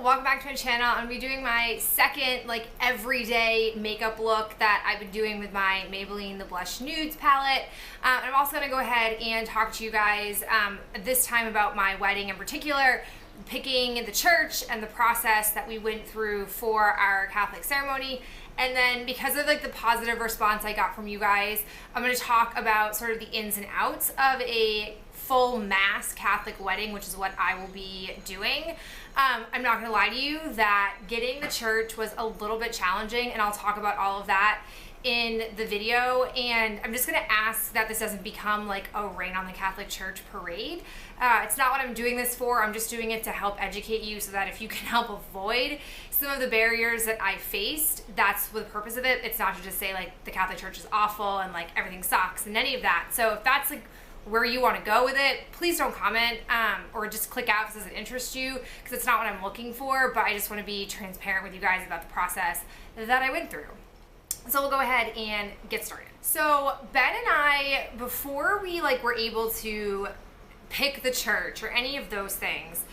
welcome back to my channel. I'm going to be doing my second everyday makeup look that I've been doing with my Maybelline the Blush Nudes palette. And I'm also going to go ahead and talk to you guys this time about my wedding in particular, picking the church and the process that we went through for our Catholic ceremony. And then because of the positive response I got from you guys, I'm going to talk about sort of the ins and outs of a full mass Catholic wedding, which is what I will be doing. I'm not going to lie to you that getting the church was a little bit challenging, and I'll talk about all of that in the video. And I'm just going to ask that this doesn't become like a Rain on the Catholic Church parade. It's not what I'm doing this for. I'm just doing it to help educate you so that if you can help avoid some of the barriers that I faced, that's the purpose of it. It's not to just say the Catholic Church is awful and everything sucks and any of that. So if that's where you want to go with it, please don't comment or just click out if this doesn't interest you, because it's not what I'm looking for. But I just want to be transparent with you guys about the process that I went through. So we'll go ahead and get started. So Ben and I, before we were able to pick the church or any of those things,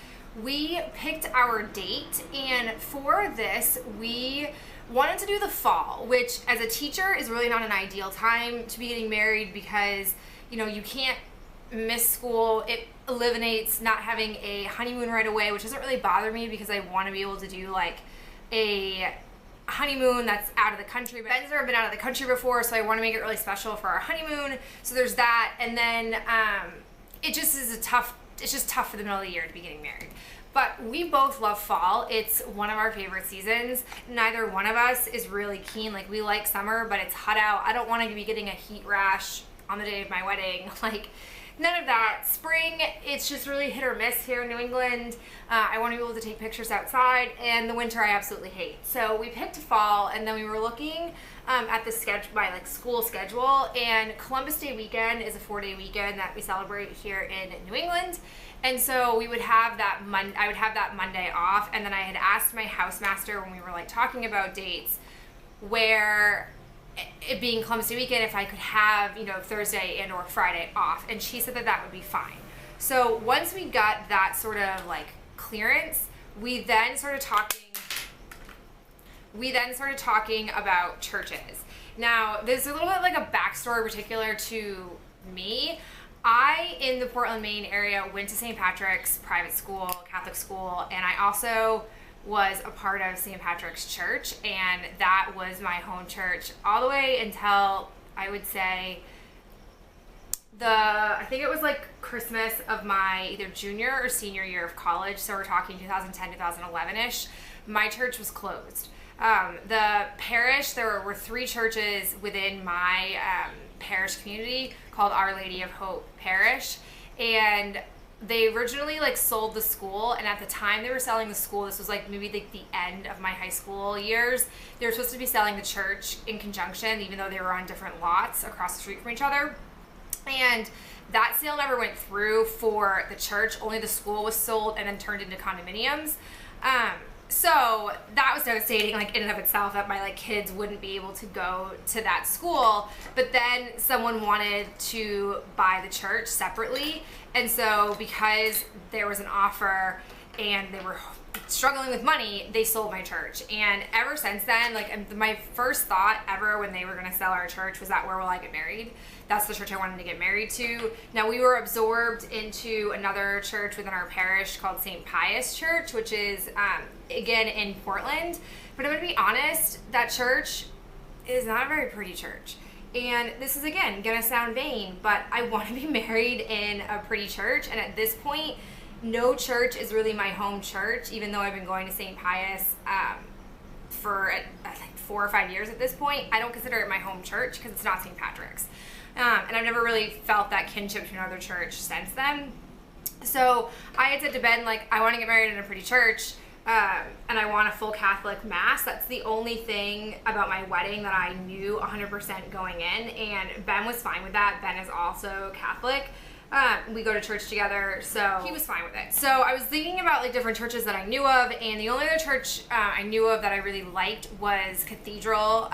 we picked our date, and for this we wanted to do the fall, which as a teacher is really not an ideal time to be getting married, because you can't miss school. It eliminates not having a honeymoon right away, which doesn't really bother me because I want to be able to do a honeymoon that's out of the country. But Ben's never been out of the country before, so I want to make it really special for our honeymoon. So there's that, and then it just is it's just tough for the middle of the year to be getting married. But we both love fall. It's one of our favorite seasons. Neither one of us is really keen. We like summer, but it's hot out. I don't want to be getting a heat rash on the day of my wedding. None of that. Spring, it's just really hit or miss here in New England. I want to be able to take pictures outside, and the winter I absolutely hate. So we picked fall, and then we were looking at the schedule, my school schedule, and Columbus Day weekend is a 4-day weekend that we celebrate here in New England. And so we would have that I would have that Monday off, and then I had asked my housemaster when we were talking about dates, where it being Columbus Day weekend, if I could have Thursday and or Friday off, and she said that that would be fine. So once we got that sort of clearance, we then started talking about churches. Now there's a little bit a backstory particular to me. I, in the Portland, Maine area, went to St. Patrick's private school, Catholic school, and I also was a part of St. Patrick's Church, and that was my home church all the way until, I would say, I think it was Christmas of my either junior or senior year of college, so we're talking 2010, 2011-ish, my church was closed. The parish, there were 3 churches within my parish community called Our Lady of Hope Parish, and they originally sold the school, and at the time they were selling the school, this was maybe the end of my high school years, they were supposed to be selling the church in conjunction, even though they were on different lots across the street from each other. And that sale never went through for the church, only the school was sold and then turned into condominiums. So that was devastating in and of itself, that my kids wouldn't be able to go to that school. But then someone wanted to buy the church separately, and so because there was an offer and they were struggling with money, they sold my church. And ever since then, my first thought ever when they were going to sell our church was that, where will I get married? That's the church I wanted to get married to. Now, we were absorbed into another church within our parish called St. Pius Church, which is again in Portland. But I'm going to be honest, that church is not a very pretty church. And this is, again, going to sound vain, but I want to be married in a pretty church. And at this point, no church is really my home church, even though I've been going to St. Pius for I think 4 or 5 years at this point. I don't consider it my home church because it's not St. Patrick's. And I've never really felt that kinship to another church since then. So I had said to Ben, I want to get married in a pretty church, and I want a full Catholic mass. That's the only thing about my wedding that I knew 100% going in, and Ben was fine with that. Ben is also Catholic. We go to church together, so he was fine with it. So I was thinking about different churches that I knew of, and the only other church I knew of that I really liked was Cathedral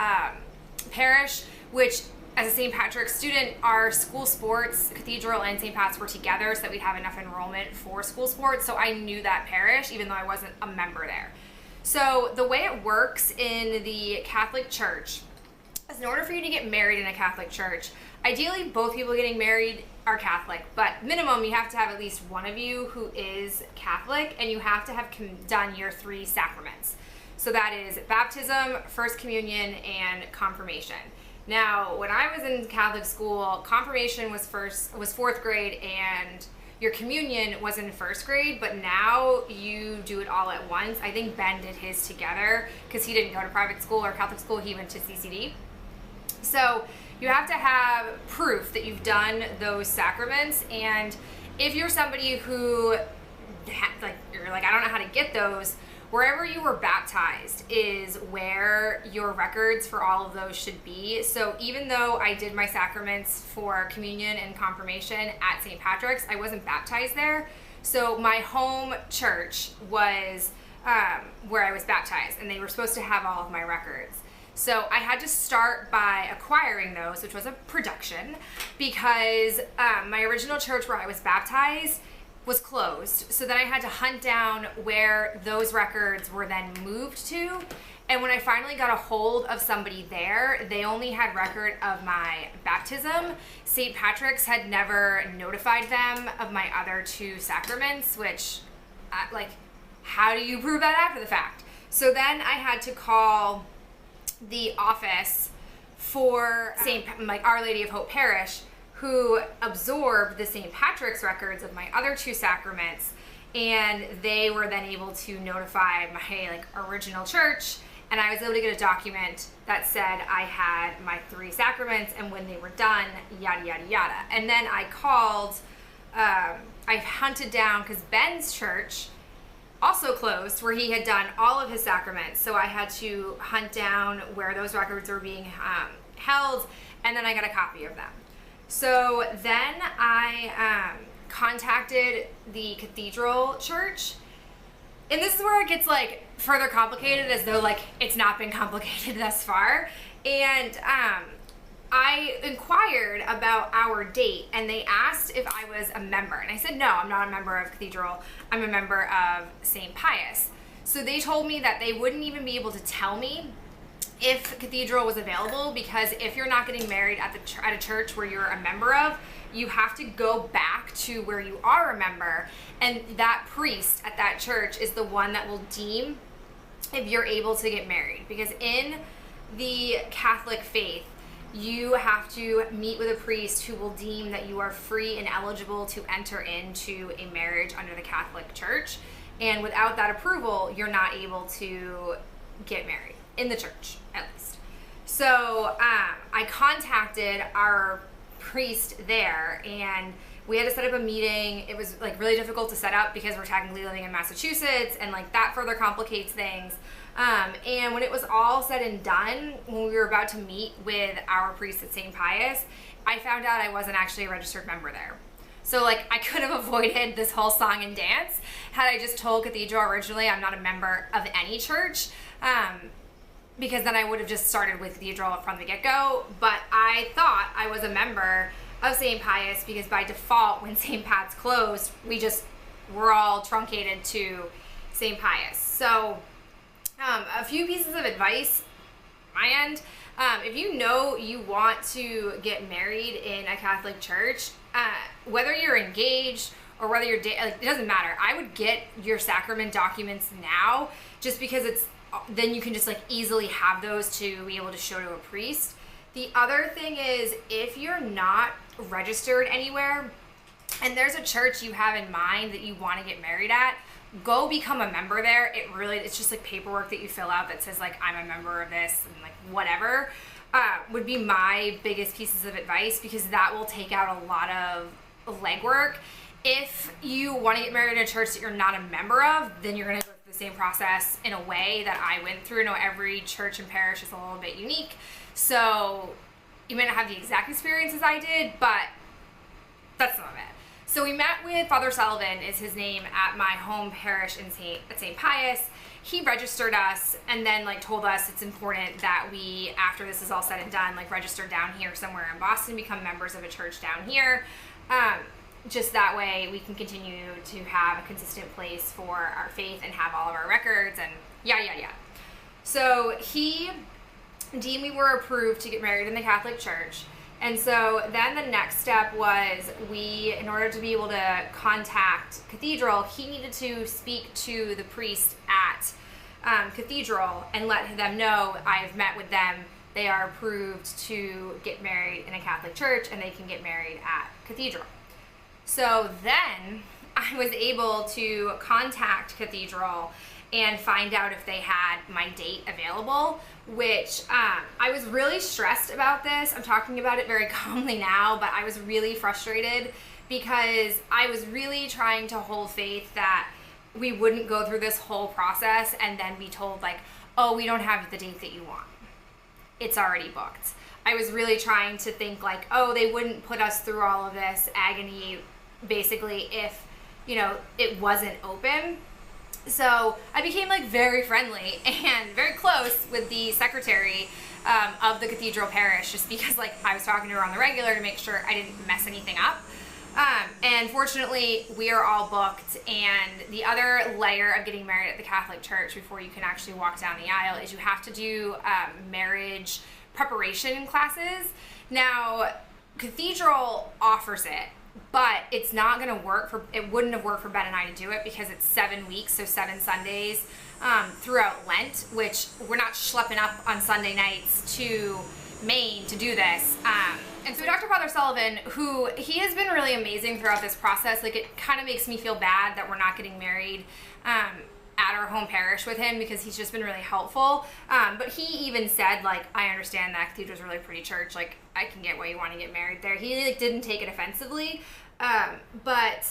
Parish, which as a St. Patrick's student, our school sports, Cathedral and St. Pat's, were together so that we'd have enough enrollment for school sports. So I knew that parish, even though I wasn't a member there. So the way it works in the Catholic Church is, in order for you to get married in a Catholic church, ideally both people getting married are Catholic, but minimum you have to have at least one of you who is Catholic, and you have to have done your 3 sacraments. So that is baptism, First Communion, and confirmation. Now, when I was in Catholic school, confirmation was 4th grade, and your communion was in 1st grade, but now you do it all at once. I think Ben did his together because he didn't go to private school or Catholic school, he went to CCD. So you have to have proof that you've done those sacraments, and if you're somebody who, you're like, I don't know how to get those, wherever you were baptized is where your records for all of those should be. So even though I did my sacraments for communion and confirmation at St. Patrick's, I wasn't baptized there. So my home church was where I was baptized, and they were supposed to have all of my records. So I had to start by acquiring those, which was a production, because my original church where I was baptized was closed. So then I had to hunt down where those records were then moved to. And when I finally got a hold of somebody there, they only had record of my baptism. St. Patrick's had never notified them of my other 2 sacraments, which, how do you prove that after the fact? So then I had to call the office for Our Lady of Hope Parish, who absorbed the St. Patrick's records of my other 2 sacraments, and they were then able to notify my original church, and I was able to get a document that said I had my 3 sacraments and when they were done, yada yada yada. And then I called, I hunted down, because Ben's church also closed, where he had done all of his sacraments, so I had to hunt down where those records were being held, and then I got a copy of them. So then I contacted the Cathedral Church, and this is where it gets further complicated, as though it's not been complicated thus far. And I inquired about our date, and they asked if I was a member, and I said no, I'm not a member of Cathedral, I'm a member of St. Pius. So they told me that they wouldn't even be able to tell me if Cathedral was available, because if you're not getting married at a church where you're a member of, you have to go back to where you are a member, and that priest at that church is the one that will deem if you're able to get married. Because in the Catholic faith, you have to meet with a priest who will deem that you are free and eligible to enter into a marriage under the Catholic Church, and without that approval, you're not able to get married in the church, at least. So I contacted our priest there, and we had to set up a meeting. It was really difficult to set up because we're technically living in Massachusetts, and that further complicates things. And when it was all said and done, when we were about to meet with our priest at St. Pius, I found out I wasn't actually a registered member there. So I could have avoided this whole song and dance had I just told Cathedral originally I'm not a member of any church, because then I would have just started with Cathedral from the get-go. But I thought I was a member of St. Pius because by default, when St. Pat's closed, we're all truncated to St. Pius. So a few pieces of advice on my end. If you know you want to get married in a Catholic church, whether you're engaged or whether you're it doesn't matter. I would get your sacrament documents now, just because then you can just easily have those to be able to show to a priest. The other thing is, if you're not registered anywhere and there's a church you have in mind that you want to get married at, go become a member there. It's just paperwork that you fill out that says I'm a member of this and whatever, would be my biggest pieces of advice, because that will take out a lot of legwork. If you want to get married in a church that you're not a member of, then you're going to go through the same process in a way that I went through. Every church and parish is a little bit unique, so you may not have the exact experience as I did, but that's some of it. So we met with Father Sullivan, is his name, at my home parish in St. Pius. He registered us and then like told us it's important that we, after this is all said and done, like register down here somewhere in Boston, become members of a church down here. Just that way we can continue to have a consistent place for our faith and have all of our records and yada, yada, yada. So he deemed we were approved to get married in the Catholic Church. And so then the next step was in order to be able to contact Cathedral, he needed to speak to the priest at Cathedral and let them know I've met with them. They are approved to get married in a Catholic church and they can get married at Cathedral. So then I was able to contact Cathedral and find out if they had my date available, which I was really stressed about this. I'm talking about it very calmly now, but I was really frustrated because I was really trying to hold faith that we wouldn't go through this whole process and then be told like, oh, we don't have the date that you want. It's already booked. I was really trying to think like, oh, they wouldn't put us through all of this agony basically if, you know, it wasn't open. So I became like very friendly and very close with the secretary of the Cathedral Parish, just because like I was talking to her on the regular to make sure I didn't mess anything up. And fortunately we are all booked, and the other layer of getting married at the Catholic Church before you can actually walk down the aisle is you have to do marriage preparation classes. Now Cathedral offers it, but it's not going to work it wouldn't have worked for Ben and I to do it because it's 7 weeks, so 7 Sundays throughout Lent, which we're not schlepping up on Sunday nights to Maine to do this. And so Dr. Father Sullivan, he has been really amazing throughout this process. Like, it kind of makes me feel bad that we're not getting married at our home parish with him because he's just been really helpful. But he even said, like, I understand that Cathedral's a really pretty church. Like, I can get why you want to get married there. He like didn't take it offensively. But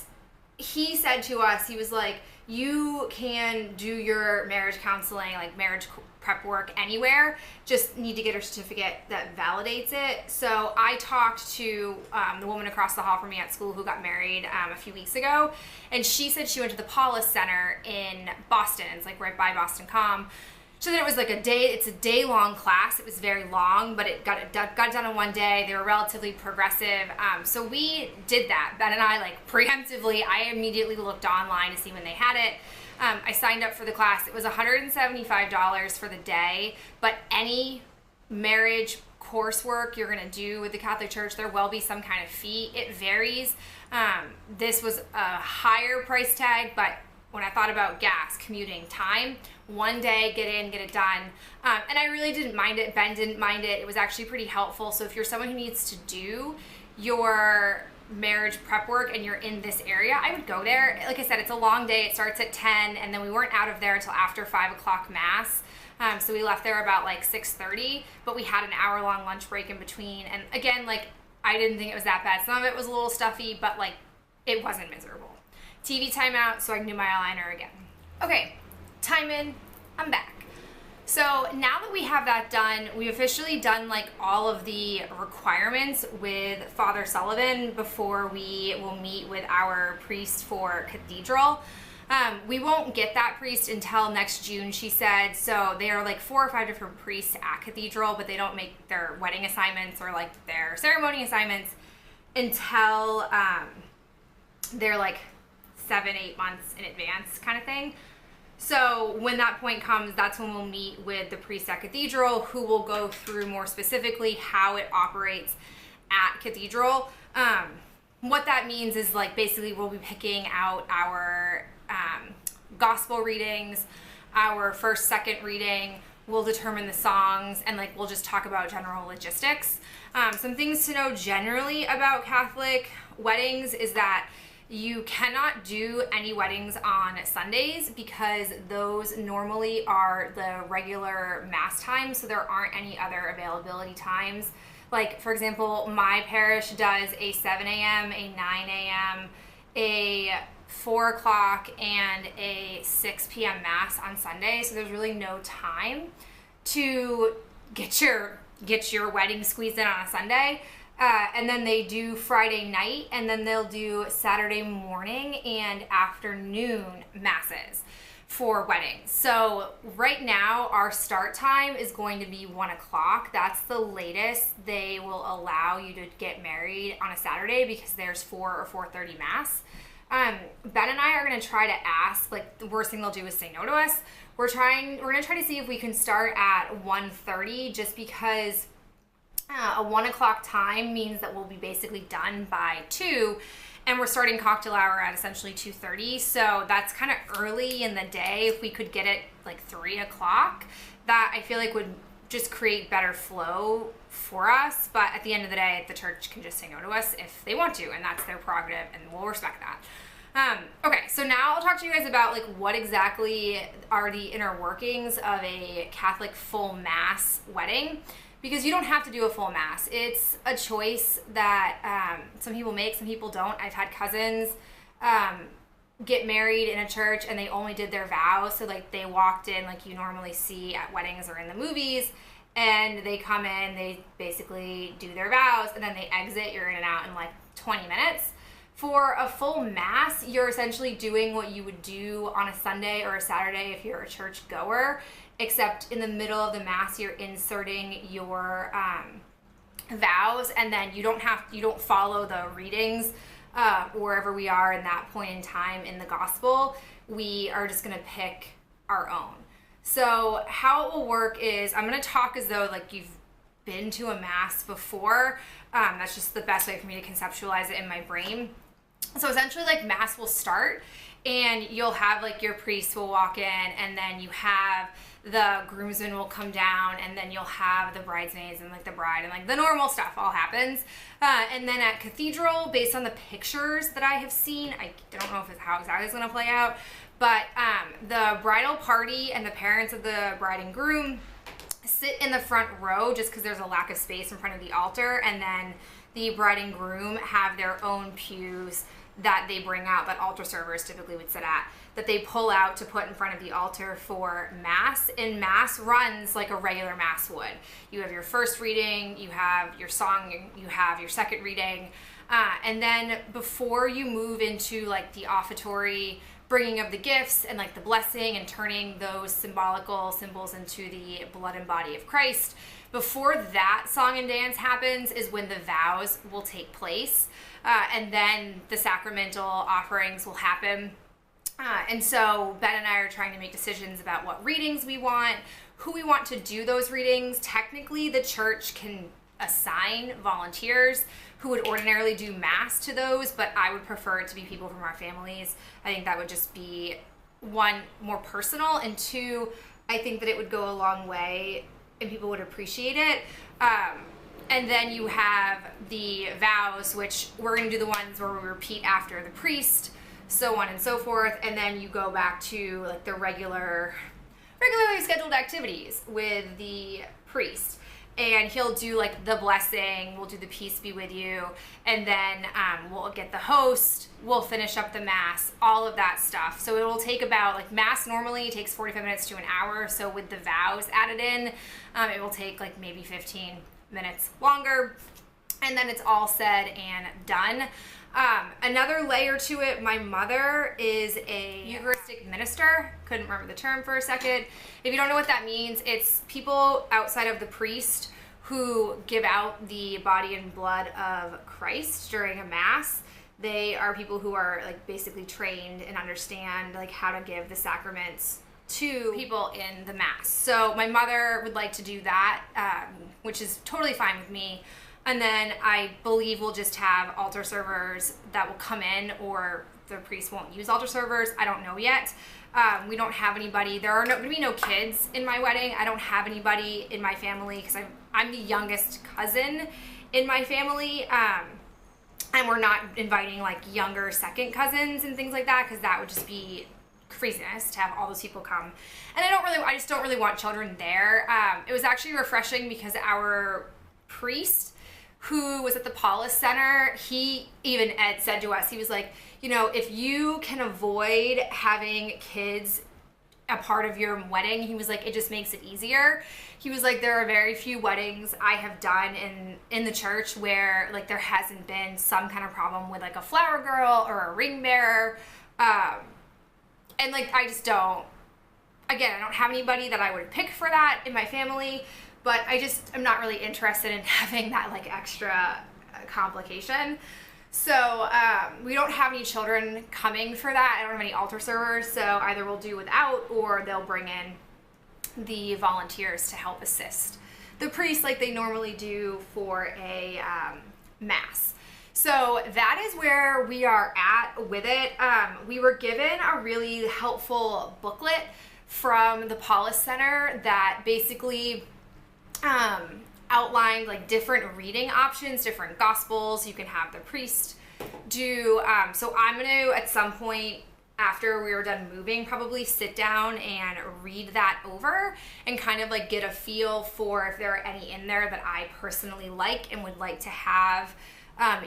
he said to us, he was like, you can do your marriage counseling, like marriage prep work anywhere, just need to get a certificate that validates it. So I talked to the woman across the hall from me at school who got married a few weeks ago, and she said she went to the Paulus Center in Boston. It's like right by Boston Comm. So then it was like it's a day-long class. It was very long, but it got done in one day. They were relatively progressive. So we did that. Ben and I, like, preemptively, I immediately looked online to see when they had it. I signed up for the class. It was $175 for the day, but any marriage coursework you're gonna do with the Catholic Church, there will be some kind of fee. It varies. This was a higher price tag, but when I thought about gas, commuting, time, one day, get in, get it done. And I really didn't mind it. Ben didn't mind it. It was actually pretty helpful. So if you're someone who needs to do your marriage prep work and you're in this area, I would go there. Like I said, it's a long day. It starts at 10, and then we weren't out of there until after 5 o'clock mass. So we left there about like 6:30, but we had an hour-long lunch break in between. And again, like, I didn't think it was that bad. Some of it was a little stuffy, but like, it wasn't miserable. TV timeout, so I can do my eyeliner again. Okay, time in, I'm back. So now that we have that done, we've officially done like all of the requirements with Father Sullivan before we will meet with our priest for Cathedral. We won't get that priest until next June, she said. So there are like 4 or 5 different priests at Cathedral, but they don't make their wedding assignments or like their ceremony assignments until they're like 7-8 months in advance kind of thing. So when that point comes, that's when we'll meet with the priest at Cathedral, who will go through more specifically how it operates at Cathedral. What that means is, like, basically we'll be picking out our gospel readings, our first, second reading, we'll determine the songs, and like we'll just talk about general logistics. Some things to know generally about Catholic weddings is that you cannot do any weddings on Sundays because those normally are the regular mass times, so there aren't any other availability times. Like, for example, my parish does a 7 a.m., a 9 a.m., a 4 o'clock, and a 6 p.m. mass on Sunday, so there's really no time to get your wedding squeezed in on a Sunday. And then they do Friday night, and then they'll do Saturday morning and afternoon masses for weddings. So right now our start time is going to be 1 o'clock. That's the latest they will allow you to get married on a Saturday, because there's 4 or 4:30 mass. Ben and I are going to try to ask, like, the worst thing they'll do is say no to us. We're going to try to see if we can start at 1:30, just because a 1 o'clock time means that we'll be basically done by 2, and we're starting cocktail hour at essentially 2:30. So that's kind of early in the day. If we could get it like 3 o'clock, that I feel like would just create better flow for us. But at the end of the day, the church can just say no to us if they want to, and that's their prerogative, and we'll respect that. Okay, so now I'll talk to you guys about like what exactly are the inner workings of a Catholic full mass wedding, because you don't have to do a full mass. It's a choice that some people make, some people don't. I've had cousins get married in a church and they only did their vows. So like they walked in like you normally see at weddings or in the movies, and they come in, they basically do their vows, and then they exit. You're in and out in like 20 minutes. For a full mass, you're essentially doing what you would do on a Sunday or a Saturday if you're a church goer, except in the middle of the mass, you're inserting your vows, and then you don't follow the readings wherever we are in that point in time in the gospel. We are just gonna pick our own. So how it will work is I'm gonna talk as though like you've been to a mass before. That's just the best way for me to conceptualize it in my brain. So essentially, like, mass will start, and you'll have like your priest will walk in, and then you have the groomsmen will come down, and then you'll have the bridesmaids and like the bride, and like the normal stuff all happens. And then at cathedral, based on the pictures that I have seen, I don't know if it's how exactly it's going to play out, but the bridal party and the parents of the bride and groom sit in the front row just because there's a lack of space in front of the altar, and then the bride and groom have their own pews that they bring out, that altar servers typically would sit at, that they pull out to put in front of the altar for mass. And mass runs like a regular mass would. You have your first reading, you have your song, you have your second reading, and then before you move into like the offertory, bringing of the gifts and like the blessing and turning those symbolical symbols into the blood and body of Christ, before that song and dance happens is when the vows will take place, and then the sacramental offerings will happen. And so Ben and I are trying to make decisions about what readings we want, who we want to do those readings. Technically, the church can assign volunteers who would ordinarily do mass to those, but I would prefer it to be people from our families. I think that would just be, one, more personal, and two, I think that it would go a long way and people would appreciate it. And then you have the vows, which we're going to do the ones where we repeat after the priest, so on and so forth, and then you go back to like the regularly scheduled activities with the priest. And he'll do like the blessing, we'll do the peace be with you, and then we'll get the host, we'll finish up the mass, all of that stuff. So it will take about, like, mass normally takes 45 minutes to an hour, so with the vows added in, it will take like maybe 15 minutes longer, and then it's all said and done. Another layer to it, my mother is a Eucharistic minister. Couldn't remember the term for a second. If you don't know what that means, it's people outside of the priest who give out the body and blood of Christ during a mass. They are people who are like basically trained and understand like how to give the sacraments to people in the mass. So my mother would like to do that, which is totally fine with me. And then I believe we'll just have altar servers that will come in, or the priest won't use altar servers. I don't know yet. We don't have anybody. There are going to be no kids in my wedding. I don't have anybody in my family because I'm the youngest cousin in my family. And we're not inviting like younger second cousins and things like that, because that would just be craziness to have all those people come. And I just don't really want children there. It was actually refreshing because our priest, who was at the Paulus Center, he even said to us, he was like, you know, if you can avoid having kids a part of your wedding. He was like, it just makes it easier. He was like, there are very few weddings I have done in the church where like there hasn't been some kind of problem with like a flower girl or a ring bearer. And like, I just don't, again, I don't have anybody that I would pick for that in my family, but I'm not really interested in having that like extra complication. So we don't have any children coming for that. I don't have any altar servers, so either we'll do without or they'll bring in the volunteers to help assist the priest like they normally do for a mass. So that is where we are at with it. We were given a really helpful booklet from the Paulus Center that basically outlined like different reading options, different gospels you can have the priest do. So I'm going to, at some point after we were done moving, probably sit down and read that over and kind of like get a feel for if there are any in there that I personally like and would like to have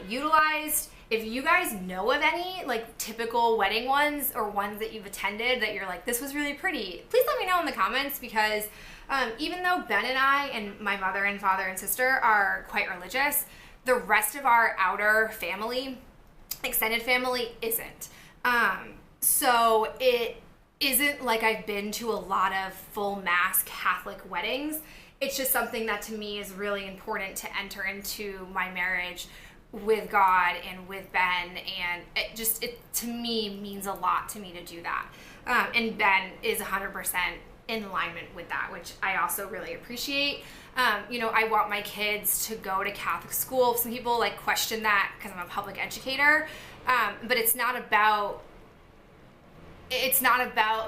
utilized. If you guys know of any like typical wedding ones or ones that you've attended that you're like, this was really pretty, please let me know in the comments, because even though Ben and I and my mother and father and sister are quite religious, the rest of our outer family, extended family, isn't. So it isn't like I've been to a lot of full mass Catholic weddings. It's just something that to me is really important to enter into my marriage with God and with Ben, and it to me means a lot to me to do that. And Ben is 100% in alignment with that, which I also really appreciate. You know, I want my kids to go to Catholic school. Some people like question that because I'm a public educator, but it's not about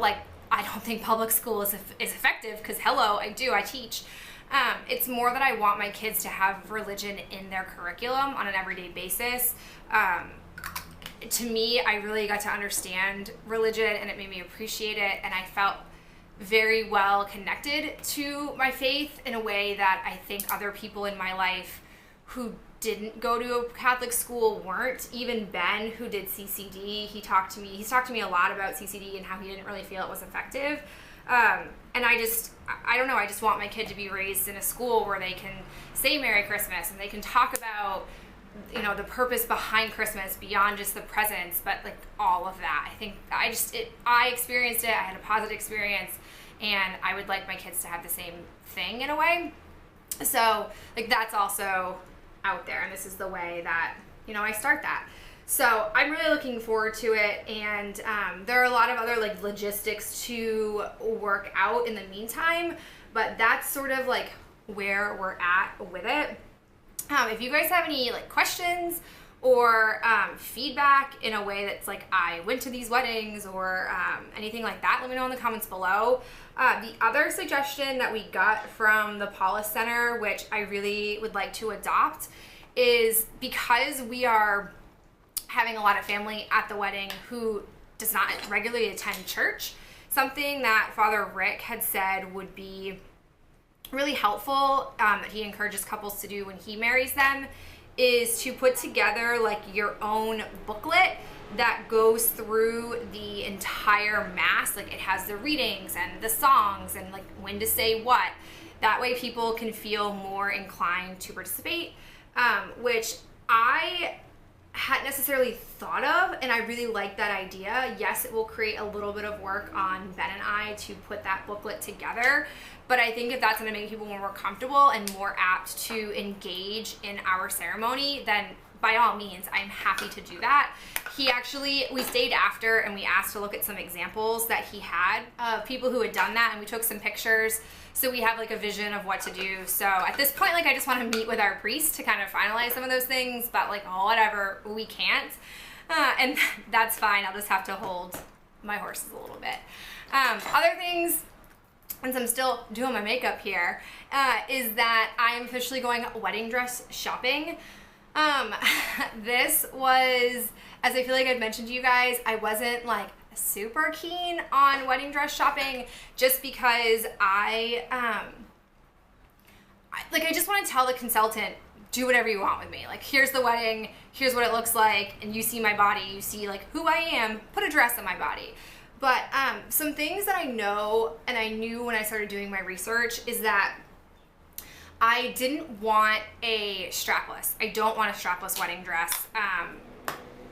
like, I don't think public school is effective, because hello, I teach. It's more that I want my kids to have religion in their curriculum on an everyday basis. To me, I really got to understand religion and it made me appreciate it, and I felt very well connected to my faith in a way that I think other people in my life who didn't go to a Catholic school weren't. Even Ben, who did CCD, he's talked to me a lot about CCD and how he didn't really feel it was effective. And I don't know, I just want my kid to be raised in a school where they can say Merry Christmas and they can talk about, you know, the purpose behind Christmas beyond just the presents, but like all of that. I think I experienced it, I had a positive experience, and I would like my kids to have the same thing in a way. So like that's also out there, and this is the way that, you know, I start that. So I'm really looking forward to it, and there are a lot of other like logistics to work out in the meantime, but that's sort of like where we're at with it. If you guys have any like questions or feedback in a way that's like, I went to these weddings or anything like that, let me know in the comments below. The other suggestion that we got from the Paulus Center, which I really would like to adopt, is because we are having a lot of family at the wedding who does not regularly attend church, something that Father Rick had said would be really helpful, that he encourages couples to do when he marries them, is to put together like your own booklet that goes through the entire mass. Like it has the readings and the songs and like when to say what. That way people can feel more inclined to participate, which I hadn't necessarily thought of, and I really like that idea. Yes, it will create a little bit of work on Ben and I to put that booklet together, but I think if that's going to make people more comfortable and more apt to engage in our ceremony, then by all means, I'm happy to do that. We stayed after and we asked to look at some examples that he had of people who had done that, and we took some pictures. So we have like a vision of what to do. So at this point, like I just want to meet with our priest to kind of finalize some of those things, but like, oh, whatever, we can't. And that's fine. I'll just have to hold my horses a little bit. Other things, since I'm still doing my makeup here, is that I am officially going wedding dress shopping. This was, as I feel like I've mentioned to you guys, I wasn't like super keen on wedding dress shopping just because I just want to tell the consultant, do whatever you want with me. Like, here's the wedding, here's what it looks like, and you see my body, you see like who I am, put a dress on my body. But some things that I know and I knew when I started doing my research is that I didn't want a strapless. I don't want a strapless wedding dress.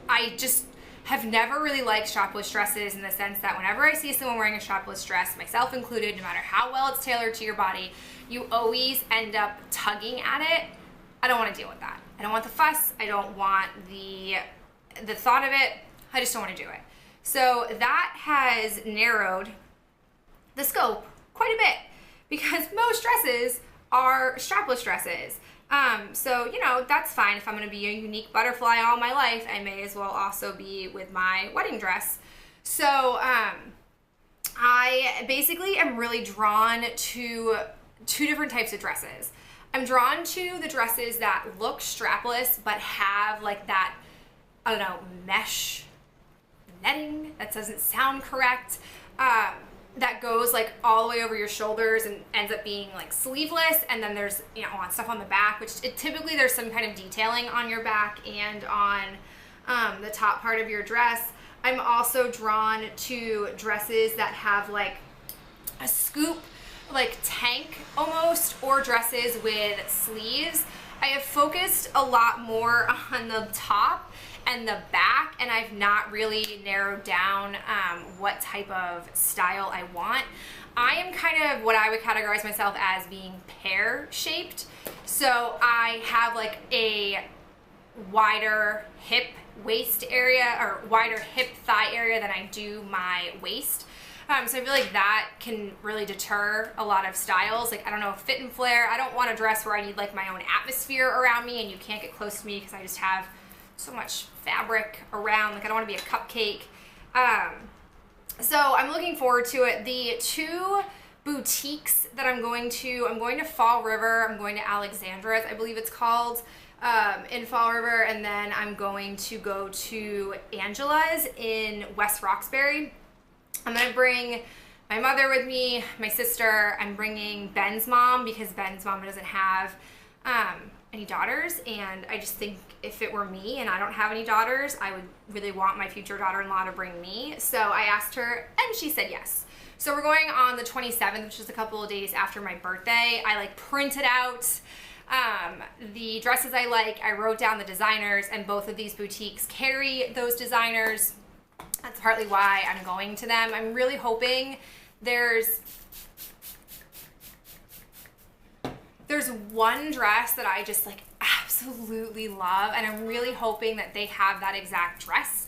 I just have never really liked strapless dresses in the sense that whenever I see someone wearing a strapless dress, myself included, no matter how well it's tailored to your body, you always end up tugging at it. I don't want to deal with that. I don't want the fuss. I don't want the thought of it. I just don't want to do it. So that has narrowed the scope quite a bit because most dresses are strapless dresses. So, you know, that's fine. If I'm going to be a unique butterfly all my life, I may as well also be with my wedding dress. So, I basically am really drawn to two different types of dresses. I'm drawn to the dresses that look strapless but have like that, I don't know, mesh netting. That doesn't sound correct. That goes like all the way over your shoulders and ends up being like sleeveless, and then there's, you know, stuff on the back, which typically there's some kind of detailing on your back and on the top part of your dress. I'm also drawn to dresses that have like a scoop, like tank almost, or dresses with sleeves. I have focused a lot more on the top and the back, and I've not really narrowed down what type of style I want. I am kind of what I would categorize myself as being pear-shaped. So I have like a wider hip waist area, or wider hip thigh area than I do my waist. So I feel like that can really deter a lot of styles. Like, I don't know, fit and flare. I don't want a dress where I need like my own atmosphere around me and you can't get close to me because I just have so much fabric around. Like, I don't want to be a cupcake. So I'm looking forward to it. The two boutiques that I'm going to Fall River, I'm going to Alexandra's, I believe it's called, in Fall River, and then I'm going to go to Angela's in West Roxbury. I'm going to bring my mother with me, my sister. I'm bringing Ben's mom because Ben's mom doesn't have any daughters, and I just think if it were me and I don't have any daughters, I would really want my future daughter-in-law to bring me. So I asked her and she said yes. So we're going on the 27th, which is a couple of days after my birthday. I like printed out the dresses I like. I wrote down the designers, and both of these boutiques carry those designers. That's partly why I'm going to them. I'm really hoping there's one dress that I just like absolutely love, and I'm really hoping that they have that exact dress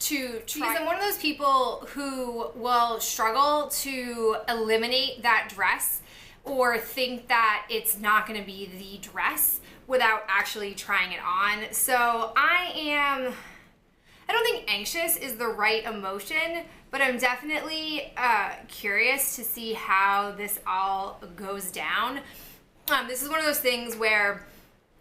to try. Because I'm one of those people who will struggle to eliminate that dress or think that it's not going to be the dress without actually trying it on. So I don't think anxious is the right emotion, but I'm definitely curious to see how this all goes down. This is one of those things where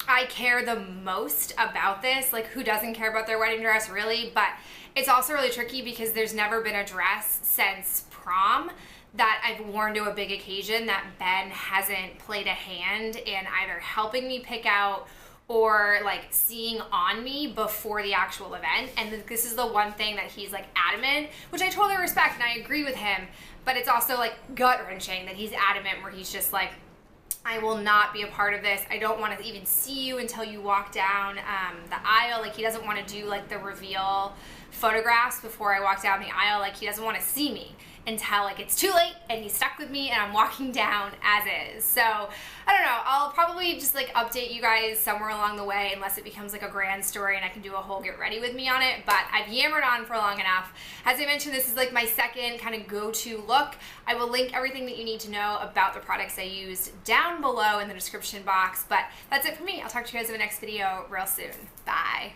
I care the most about this. Like, who doesn't care about their wedding dress, really? But it's also really tricky because there's never been a dress since prom that I've worn to a big occasion that Ben hasn't played a hand in either helping me pick out or like seeing on me before the actual event. And this is the one thing that he's like adamant, which I totally respect and I agree with him, but it's also like gut-wrenching that he's adamant, where he's just like, I will not be a part of this. I don't want to even see you until you walk down the aisle. Like, he doesn't want to do like the reveal photographs before I walk down the aisle. Like, he doesn't want to see me until like it's too late and he's stuck with me and I'm walking down as is. So I don't know, I'll probably just like update you guys somewhere along the way, unless it becomes like a grand story and I can do a whole get ready with me on it. But I've yammered on for long enough. As I mentioned, this is like my second kind of go-to look. I will link everything that you need to know about the products I used down below in the description box. But that's it for me. I'll talk to you guys in the next video real soon. Bye.